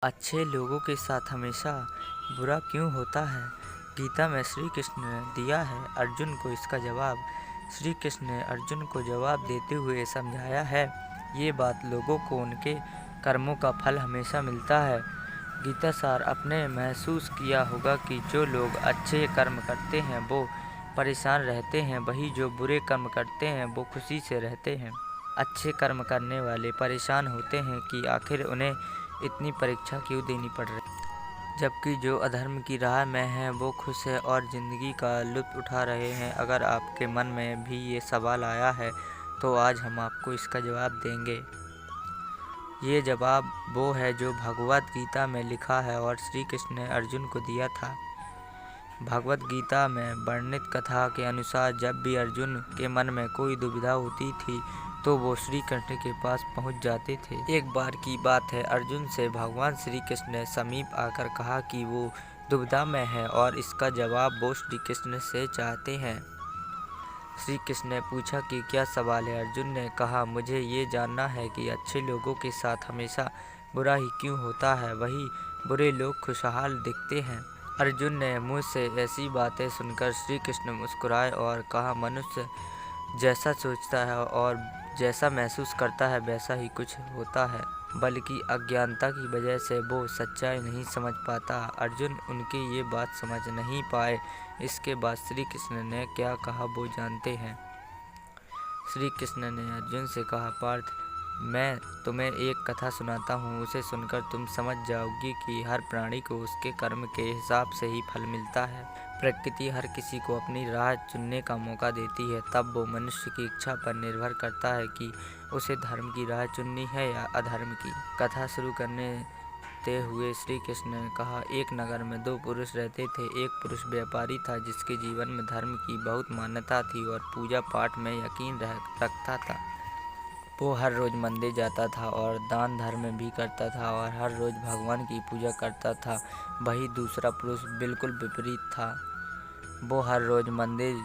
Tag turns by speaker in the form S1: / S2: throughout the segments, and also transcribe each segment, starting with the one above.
S1: अच्छे लोगों के साथ हमेशा बुरा क्यों होता है? गीता में श्री कृष्ण ने दिया है अर्जुन को इसका जवाब। श्री कृष्ण ने अर्जुन को जवाब देते हुए समझाया है, ये बात लोगों को उनके कर्मों का फल हमेशा मिलता है। गीता सार आपने महसूस किया होगा कि जो लोग अच्छे कर्म करते हैं वो परेशान रहते हैं, वही जो बुरे कर्म करते हैं वो खुशी से रहते हैं। अच्छे कर्म करने वाले परेशान होते हैं कि आखिर उन्हें इतनी परीक्षा क्यों देनी पड़ रही, जबकि जो अधर्म की राह में हैं वो खुश है और ज़िंदगी का लुत्फ़ उठा रहे हैं। अगर आपके मन में भी ये सवाल आया है तो आज हम आपको इसका जवाब देंगे। ये जवाब वो है जो भगवद गीता में लिखा है और श्री कृष्ण ने अर्जुन को दिया था। भगवद गीता में वर्णित कथा के अनुसार जब भी अर्जुन के मन में कोई दुविधा होती थी तो वो श्री कृष्ण के पास पहुंच जाते थे। एक बार की बात है, अर्जुन से भगवान श्री कृष्ण ने समीप आकर कहा कि वो दुविधा में है और इसका जवाब वो श्री कृष्ण से चाहते हैं। श्री कृष्ण ने पूछा कि क्या सवाल है? अर्जुन ने कहा, मुझे ये जानना है कि अच्छे लोगों के साथ हमेशा बुरा ही क्यों होता है, वही बुरे लोग खुशहाल दिखते हैं। अर्जुन ने मुँह से ऐसी बातें सुनकर श्री कृष्ण मुस्कुराए और कहा, मनुष्य जैसा सोचता है और जैसा महसूस करता है वैसा ही कुछ होता है, बल्कि अज्ञानता की वजह से वो सच्चाई नहीं समझ पाता। अर्जुन उनकी ये बात समझ नहीं पाए। इसके बाद श्री कृष्ण ने क्या कहा वो जानते हैं। श्री कृष्ण ने अर्जुन से कहा, पार्थ, मैं तुम्हें एक कथा सुनाता हूँ, उसे सुनकर तुम समझ जाओगी कि हर प्राणी को उसके कर्म के हिसाब से ही फल मिलता है। प्रकृति हर किसी को अपनी राह चुनने का मौका देती है, तब वो मनुष्य की इच्छा पर निर्भर करता है कि उसे धर्म की राह चुननी है या अधर्म की। कथा शुरू करने हुए श्री कृष्ण ने कहा, एक नगर में दो पुरुष रहते थे। एक पुरुष व्यापारी था जिसके जीवन में धर्म की बहुत मान्यता थी और पूजा पाठ में यकीन रखता था। वो हर रोज मंदिर जाता था और दान धर्म भी करता था और हर रोज भगवान की पूजा करता था। वही दूसरा पुरुष बिल्कुल विपरीत था। वो हर रोज मंदिर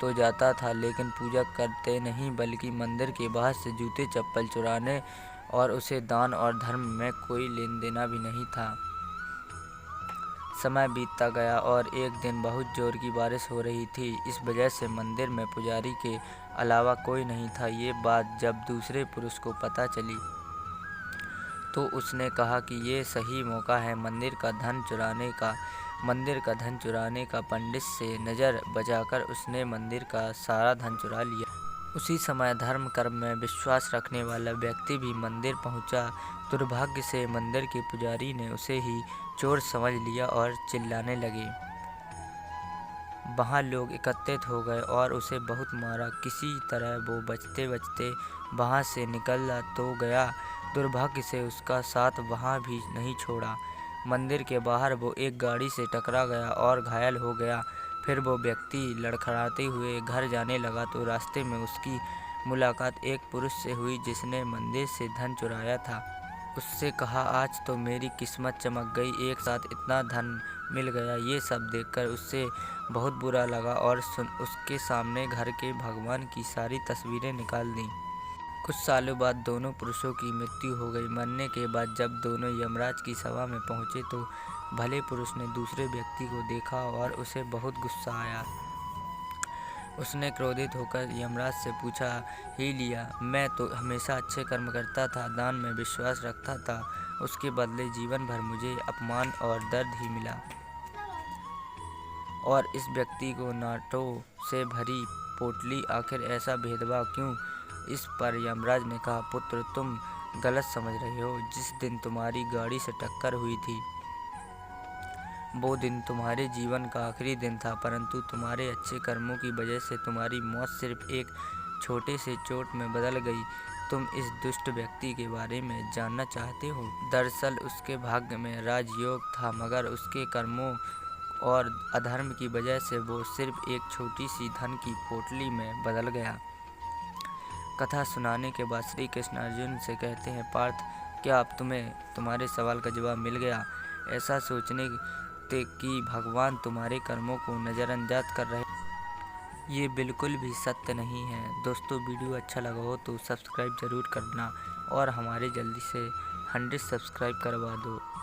S1: तो जाता था लेकिन पूजा करते नहीं, बल्कि मंदिर के बाहर से जूते चप्पल चुराने और उसे दान और धर्म में कोई लेन देना भी नहीं था। समय बीतता गया और एक दिन बहुत जोर की बारिश हो रही थी। इस वजह से मंदिर में पुजारी के अलावा कोई नहीं था। ये बात जब दूसरे पुरुष को पता चली तो उसने कहा कि ये सही मौका है मंदिर का धन चुराने का। पंडित से नज़र बचाकर उसने मंदिर का सारा धन चुरा लिया। उसी समय धर्म कर्म में विश्वास रखने वाला व्यक्ति भी मंदिर पहुंचा। दुर्भाग्य से मंदिर के पुजारी ने उसे ही चोर समझ लिया और चिल्लाने लगे। वहाँ लोग एकत्रित हो गए और उसे बहुत मारा। किसी तरह वो बचते बचते वहाँ से निकल तो गया, दुर्भाग्य से उसका साथ वहाँ भी नहीं छोड़ा। मंदिर के बाहर वो एक गाड़ी से टकरा गया और घायल हो गया। फिर वो व्यक्ति लड़खड़ाते हुए घर जाने लगा तो रास्ते में उसकी मुलाकात एक पुरुष से हुई जिसने मंदिर से धन चुराया था। उससे कहा, आज तो मेरी किस्मत चमक गई, एक साथ इतना धन मिल गया। ये सब देखकर उससे बहुत बुरा लगा और उसके सामने घर के भगवान की सारी तस्वीरें निकाल दी। कुछ सालों बाद दोनों पुरुषों की मृत्यु हो गई। मरने के बाद जब दोनों यमराज की सभा में पहुंचे तो भले पुरुष ने दूसरे व्यक्ति को देखा और उसे बहुत गुस्सा आया। उसने क्रोधित होकर यमराज से पूछा, ही लिया, मैं तो हमेशा अच्छे कर्म करता था, दान में विश्वास रखता था, उसके बदले जीवन भर मुझे अपमान और दर्द ही मिला। और इस व्यक्ति को नाटों से भरी पोटली, आखिर ऐसा भेदभाव क्यों? इस पर यमराज ने कहा, पुत्र, तुम गलत समझ रहे हो। जिस दिन तुम्हारी गाड़ी से टक्कर हुई थी वो दिन तुम्हारे जीवन का आखिरी दिन था, परंतु तुम्हारे अच्छे कर्मों की वजह से तुम्हारी मौत सिर्फ एक छोटे से चोट में बदल गई। तुम इस दुष्ट व्यक्ति के बारे में जानना चाहते हो? दरअसल उसके भाग्य में राजयोग था, मगर उसके कर्मों और अधर्म की वजह से वो सिर्फ एक छोटी सी धन की पोटली में बदल गया। कथा सुनाने के बाद श्री कृष्ण अर्जुन से कहते हैं, पार्थ, क्या अब तुम्हारे सवाल का जवाब मिल गया? ऐसा सोचने कि भगवान तुम्हारे कर्मों को नज़रअंदाज कर रहे, ये बिल्कुल भी सत्य नहीं है। दोस्तों, वीडियो अच्छा लगा हो तो सब्सक्राइब ज़रूर करना और हमारे जल्दी से 100 सब्सक्राइब करवा दो।